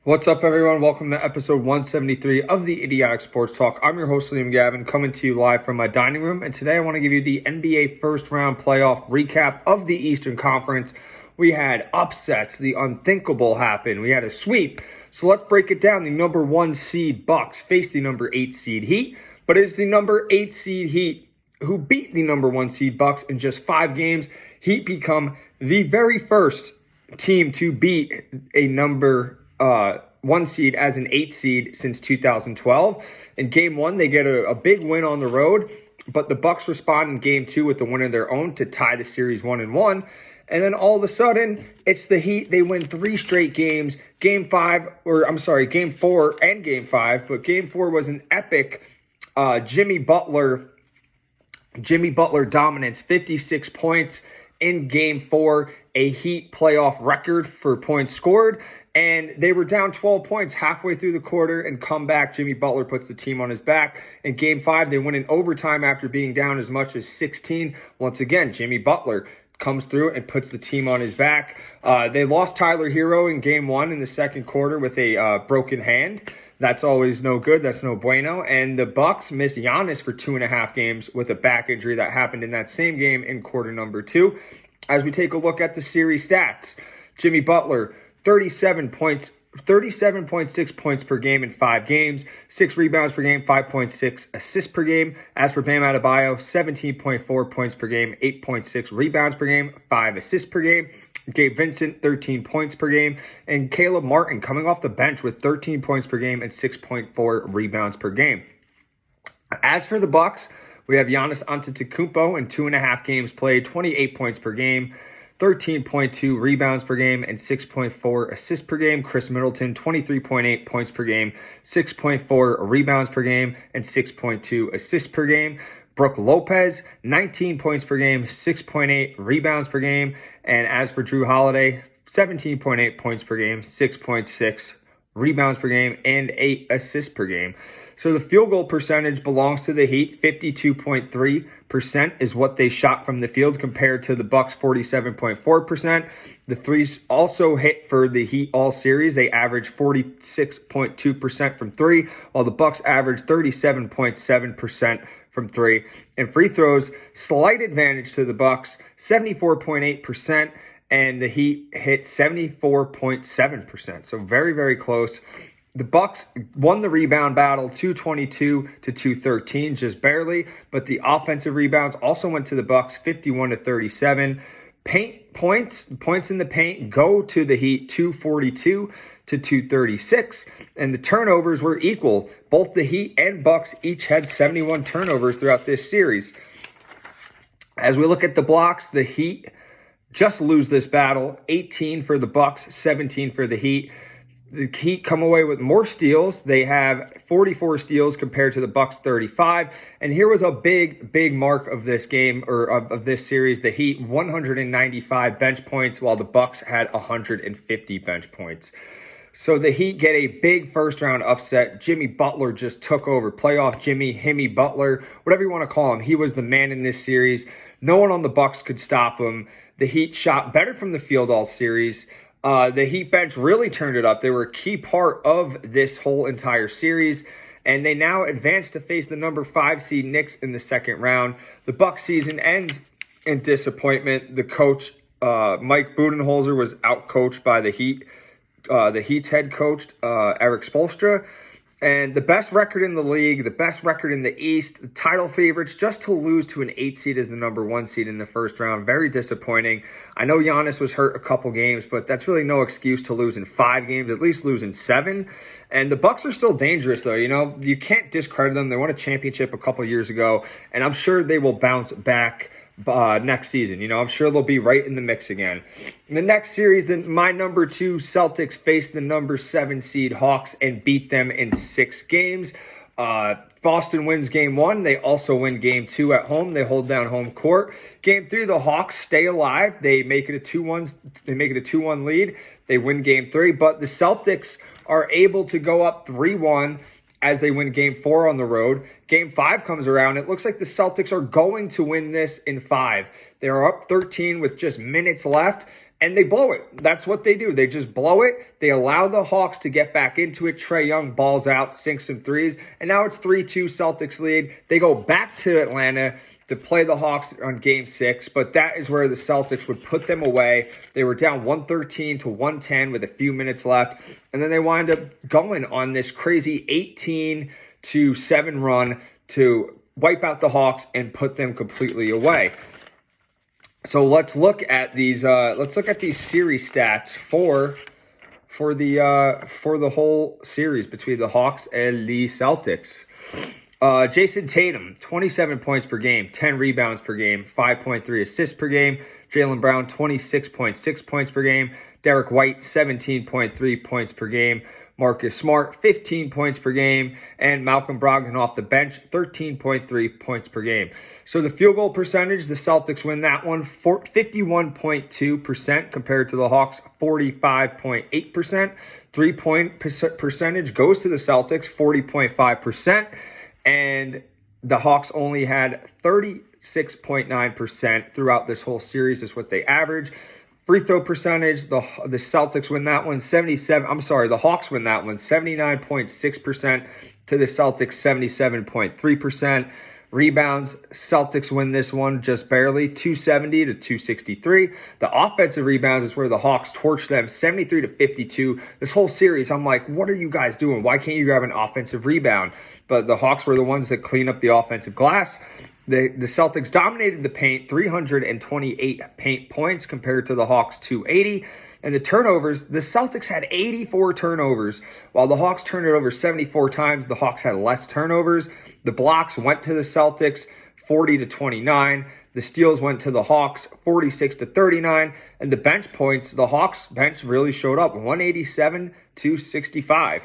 What's up, everyone? Welcome to episode 173 of the Idiotic Sports Talk. I'm your host, Liam Gavin, coming to you live from my dining room. And today I want to give you the NBA first round playoff recap of the Eastern Conference. We had upsets. The unthinkable happened. We had a sweep. So let's break it down. The number 1 seed Bucks faced the number 8 seed Heat, but it's the number 8 seed Heat who beat the number 1 seed Bucks in just 5 games. Heat become the very first team to beat a number 1 seed as an 8 seed since 2012. In game 1, they get a big win on the road, but the Bucks respond in game 2 with the win of their own to tie the series 1-1. And then all of a sudden, it's the Heat. They win 3 straight games. Game 4 and game 5, but game 4 was an epic Jimmy Butler dominance, 56 points in game 4, a Heat playoff record for points scored. And they were down 12 points halfway through the quarter and come back. Jimmy Butler puts the team on his back. In game 5, they win in overtime after being down as much as 16. Once again, Jimmy Butler comes through and puts the team on his back. They lost Tyler Hero in game 1 in the second quarter with a broken hand. That's always no good. That's no bueno. And the Bucks missed Giannis for 2.5 games with a back injury that happened in that same game in quarter number 2. As we take a look at the series stats, Jimmy Butler, 37.6 points per game in 5 games, 6 rebounds per game, 5.6 assists per game. As for Bam Adebayo, 17.4 points per game, 8.6 rebounds per game, 5 assists per game. Gabe Vincent, 13 points per game. And Caleb Martin coming off the bench with 13 points per game and 6.4 rebounds per game. As for the Bucks, we have Giannis Antetokounmpo in 2.5 games played, 28 points per game, 13.2 rebounds per game, and 6.4 assists per game. Chris Middleton, 23.8 points per game, 6.4 rebounds per game, and 6.2 assists per game. Brook Lopez, 19 points per game, 6.8 rebounds per game. And as for Drew Holiday, 17.8 points per game, 6.6 rebounds per game, and 8 assists per game. So the field goal percentage belongs to the Heat. 52.3% is what they shot from the field compared to the Bucks' 47.4%. The threes also hit for the Heat all series. They averaged 46.2% from 3, while the Bucks averaged 37.7% from 3. And free throws, slight advantage to the Bucks, 74.8%. And the Heat hit 74.7%. So very, very close. The Bucks won the rebound battle 222 to 213, just barely. But the offensive rebounds also went to the Bucks 51 to 37. Points in the paint go to the Heat 242 to 236. And the turnovers were equal. Both the Heat and Bucks each had 71 turnovers throughout this series. As we look at the blocks, the Heat just lose this battle, 18 for the Bucks, 17 for the Heat. The Heat come away with more steals. They have 44 steals compared to the Bucks' 35. And here was a big mark of this game, or of this series. The Heat, 195 bench points, while the Bucks had 150 bench points. So the Heat get a big first-round upset. Jimmy Butler just took over. Playoff Himmy Butler, whatever you want to call him. He was the man in this series. No one on the Bucks could stop him. The Heat shot better from the field all series. The Heat bench really turned it up. They were a key part of this whole entire series. And they now advance to face the number 5 seed Knicks in the second round. The Bucks season ends in disappointment. The coach, Mike Budenholzer, was outcoached by the Heat. The Heat's head coach, Eric Spoelstra. And the best record in the league, the best record in the East, the title favorites, just to lose to an 8 seed as the number 1 seed in the first round. Very disappointing. I know Giannis was hurt a couple games, but that's really no excuse to lose in 5 games, at least lose in 7. And the Bucks are still dangerous, though. You know, you can't discredit them. They won a championship a couple years ago, and I'm sure they will bounce back next season. You know, I'm sure they'll be right in the mix again. In the next series, my number 2 Celtics faced the number 7 seed Hawks and beat them in 6 games. Boston wins game 1. They also win game 2 at home. They hold down home court. Game 3, the Hawks stay alive. They make it a 2-1 lead. They win game 3, but the Celtics are able to go up 3-1 as they win game 4 on the road. Game 5 comes around. It looks like the Celtics are going to win this in 5. They are up 13 with just minutes left, and they blow it. That's what they do. They just blow it. They allow the Hawks to get back into it. Trae Young balls out, sinks some threes, and now it's 3-2 Celtics lead. They go back to Atlanta to play the Hawks on Game 6, but that is where the Celtics would put them away. They were down 113 to 110 with a few minutes left, and then they wind up going on this crazy 18-7 run to wipe out the Hawks and put them completely away. So let's look at these. These series stats for the whole series between the Hawks and the Celtics. Jason Tatum, 27 points per game, 10 rebounds per game, 5.3 assists per game. Jaylen Brown, 26.6 points per game. Derek White, 17.3 points per game. Marcus Smart, 15 points per game. And Malcolm Brogdon off the bench, 13.3 points per game. So the field goal percentage, the Celtics win that one, 51.2% compared to the Hawks, 45.8%. Three-point percentage goes to the Celtics, 40.5%. And the Hawks only had 36.9% throughout this whole series is what they average. Free throw percentage, the Celtics win that one, the Hawks win that one, 79.6% to the Celtics, 77.3%. Rebounds, Celtics win this one just barely, 270 to 263. The offensive rebounds is where the Hawks torch them, 73 to 52. This whole series, I'm like, what are you guys doing? Why can't you grab an offensive rebound? But the Hawks were the ones that clean up the offensive glass. The Celtics dominated the paint, 328 paint points compared to the Hawks 280. And the turnovers, the Celtics had 84 turnovers. While the Hawks turned it over 74 times, the Hawks had less turnovers. The blocks went to the Celtics, 40 to 29. The steals went to the Hawks, 46 to 39. And the bench points, the Hawks bench really showed up, 187 to 65.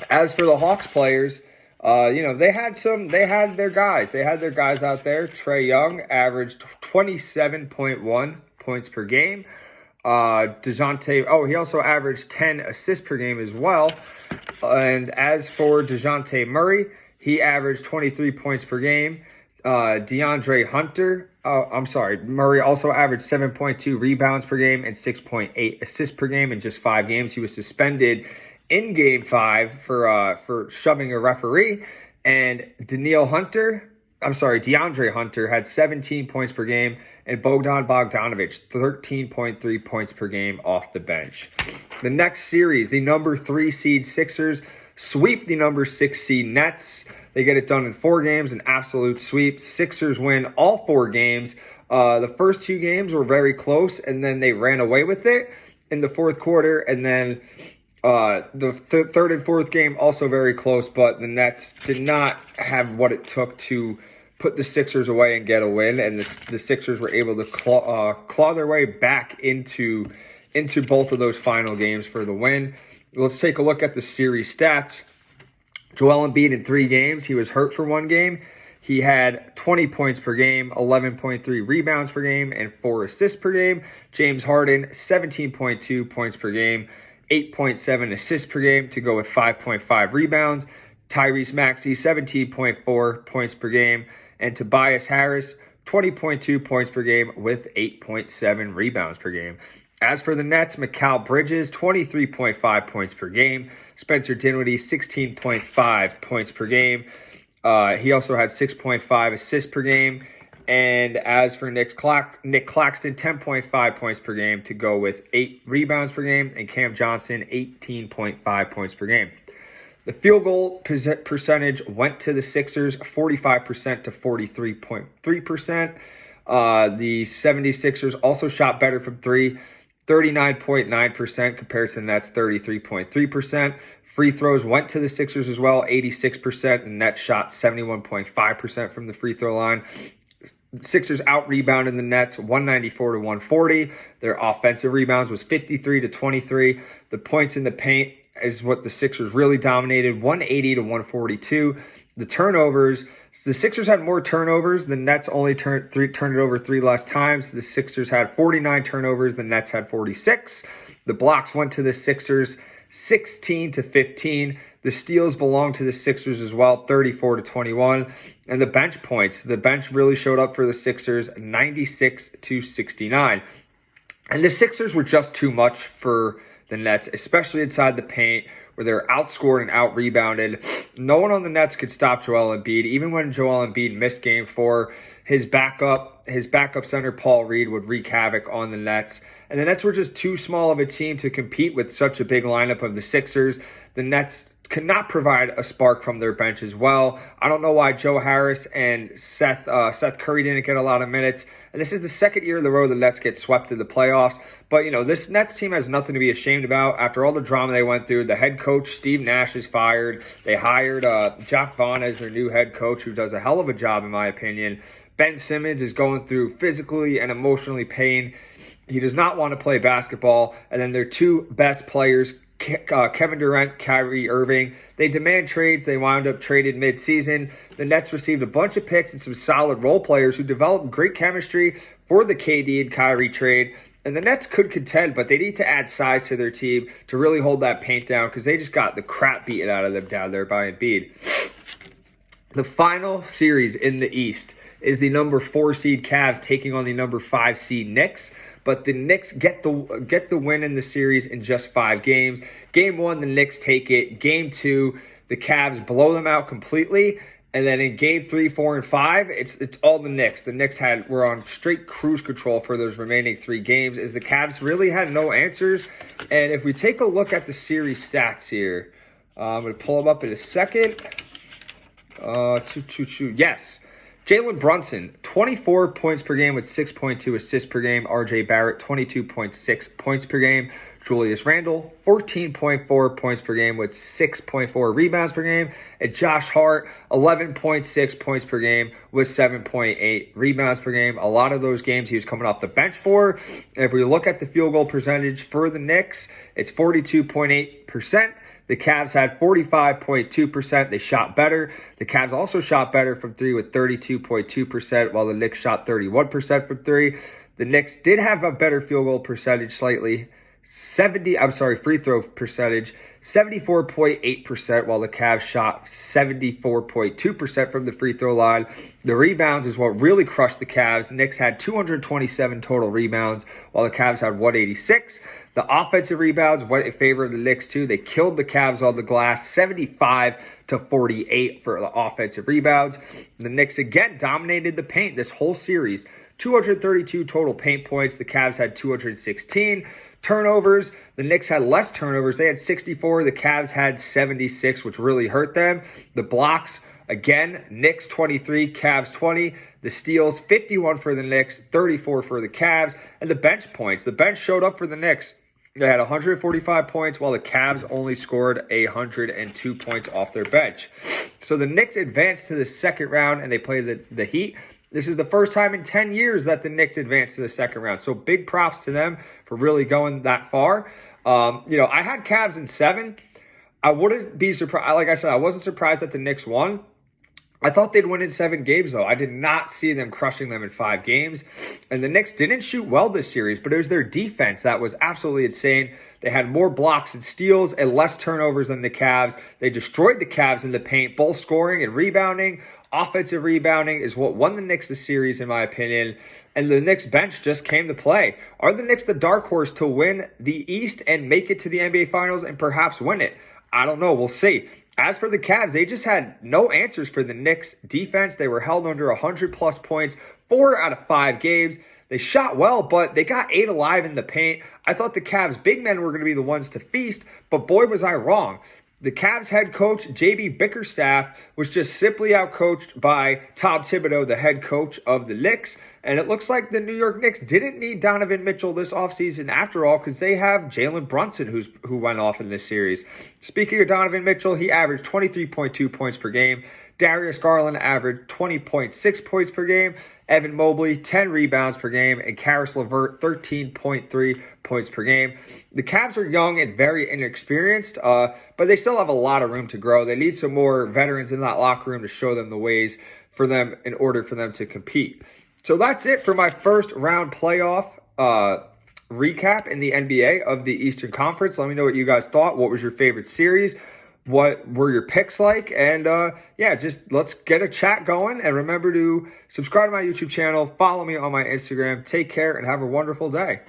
As for the Hawks players, they had their guys. They had their guys out there. Trae Young averaged 27.1 points per game. He also averaged 10 assists per game as well. And as for DeJounte Murray, he averaged 23 points per game. Murray also averaged 7.2 rebounds per game and 6.8 assists per game in just 5 games. He was suspended in Game 5 for shoving a referee. And DeAndre Hunter had 17 points per game, and Bogdan Bogdanovic, 13.3 points per game off the bench. The next series, the number 3 seed Sixers sweep the number 6 seed Nets. They get it done in 4 games, an absolute sweep. Sixers win all 4 games. The first 2 games were very close, and then they ran away with it in the fourth quarter, and then the third and fourth game also very close, but the Nets did not have what it took to put the Sixers away and get a win, and the Sixers were able to claw their way back into both of those final games for the win. Let's take a look at the series stats. Joel Embiid in 3 games, he was hurt for 1 game. He had 20 points per game, 11.3 rebounds per game, and 4 assists per game. James Harden, 17.2 points per game, 8.7 assists per game to go with 5.5 rebounds. Tyrese Maxey, 17.4 points per game. And Tobias Harris, 20.2 points per game with 8.7 rebounds per game. As for the Nets, Mikal Bridges, 23.5 points per game. Spencer Dinwiddie, 16.5 points per game. He also had 6.5 assists per game. And as for Nick Claxton, 10.5 points per game to go with 8 rebounds per game. And Cam Johnson, 18.5 points per game. The field goal percentage went to the Sixers, 45% to 43.3%. The 76ers also shot better from 3, 39.9% compared to the Nets, 33.3%. Free throws went to the Sixers as well, 86%. The Nets shot 71.5% from the free throw line. Sixers out-rebounded the Nets 194 to 140. Their offensive rebounds was 53 to 23. The points in the paint is what the Sixers really dominated, 180 to 142. The turnovers, the Sixers had more turnovers. The Nets only turned it over 3 less times. The Sixers had 49 turnovers. The Nets had 46. The blocks went to the Sixers 16 to 15. The steals belonged to the Sixers as well, 34 to 21. And the bench points, the bench really showed up for the Sixers, 96 to 69. And the Sixers were just too much for the Nets, especially inside the paint, where they're outscored and out-rebounded. No one on the Nets could stop Joel Embiid. Even when Joel Embiid missed Game 4, his backup center, Paul Reed, would wreak havoc on the Nets. And the Nets were just too small of a team to compete with such a big lineup of the Sixers. The Nets could not provide a spark from their bench as well. I don't know why Joe Harris and Seth Curry didn't get a lot of minutes. And this is the second year in a row the Nets get swept in the playoffs. But, this Nets team has nothing to be ashamed about. After all the drama they went through, the head coach, Steve Nash, is fired. They hired Jack Vaughn as their new head coach, who does a hell of a job, in my opinion. Ben Simmons is going through physically and emotionally pain. He does not want to play basketball. And then their two best players, Kevin Durant, Kyrie Irving, they demand trades. They wound up traded mid-season. The Nets received a bunch of picks and some solid role players who developed great chemistry for the KD and Kyrie trade. And the Nets could contend, but they need to add size to their team to really hold that paint down, because they just got the crap beaten out of them down there by Embiid. The final series in the East is the number 4 seed Cavs taking on the number 5 seed Knicks. But the Knicks get the win in the series in just 5 games. Game 1, the Knicks take it. Game 2, the Cavs blow them out completely. And then in game 3, 4, and 5, it's all the Knicks. The Knicks were on straight cruise control for those remaining 3 games, as the Cavs really had no answers. And if we take a look at the series stats here, I'm going to pull them up in a second. Yes. Jalen Brunson, 24 points per game with 6.2 assists per game. RJ Barrett, 22.6 points per game. Julius Randle, 14.4 points per game with 6.4 rebounds per game. And Josh Hart, 11.6 points per game with 7.8 rebounds per game. A lot of those games he was coming off the bench for. And if we look at the field goal percentage for the Knicks, it's 42.8%. The Cavs had 45.2%. They shot better. The Cavs also shot better from 3 with 32.2%, while the Knicks shot 31% from 3. The Knicks did have a better field goal percentage slightly. Free throw percentage, 74.8%, while the Cavs shot 74.2% from the free throw line. The rebounds is what really crushed the Cavs. The Knicks had 227 total rebounds, while the Cavs had 186. The offensive rebounds went in favor of the Knicks too. They killed the Cavs on the glass, 75-48 for the offensive rebounds. The Knicks again dominated the paint this whole series. 232 total paint points. The Cavs had 216. Turnovers, the Knicks had less turnovers. They had 64. The Cavs had 76, which really hurt them. The blocks, again, Knicks 23, Cavs 20. The steals, 51 for the Knicks, 34 for the Cavs. And the bench points. The bench showed up for the Knicks. They had 145 points, while the Cavs only scored 102 points off their bench. So the Knicks advanced to the second round, and they play the Heat. This is the first time in 10 years that the Knicks advanced to the second round. So big props to them for really going that far. I had Cavs in 7. I wouldn't be surprised. Like I said, I wasn't surprised that the Knicks won. I thought they'd win in 7 games, though. I did not see them crushing them in 5 games. And the Knicks didn't shoot well this series, but it was their defense that was absolutely insane. They had more blocks and steals and less turnovers than the Cavs. They destroyed the Cavs in the paint, both scoring and rebounding. Offensive rebounding is what won the Knicks the series, in my opinion. And the Knicks bench just came to play. Are the Knicks the dark horse to win the East and make it to the NBA Finals and perhaps win it? I don't know. We'll see. As for the Cavs, they just had no answers for the Knicks defense. They were held under 100-plus points 4 out of 5 games. They shot well, but they got 8 alive in the paint. I thought the Cavs big men were going to be the ones to feast, but boy, was I wrong. The Cavs head coach, J.B. Bickerstaff, was just simply outcoached by Tom Thibodeau, the head coach of the Knicks. And it looks like the New York Knicks didn't need Donovan Mitchell this offseason after all, because they have Jalen Brunson who went off in this series. Speaking of Donovan Mitchell, he averaged 23.2 points per game. Darius Garland averaged 20.6 points per game. Evan Mobley, 10 rebounds per game. And Karis LeVert, 13.3 points per game. The Cavs are young and very inexperienced, but they still have a lot of room to grow. They need some more veterans in that locker room to show them the ways for them in order for them to compete. So that's it for my first round playoff recap in the NBA of the Eastern Conference. Let me know what you guys thought. What was your favorite series? What were your picks like? And just let's get a chat going. And remember to subscribe to my YouTube channel, follow me on my Instagram. Take care and have a wonderful day.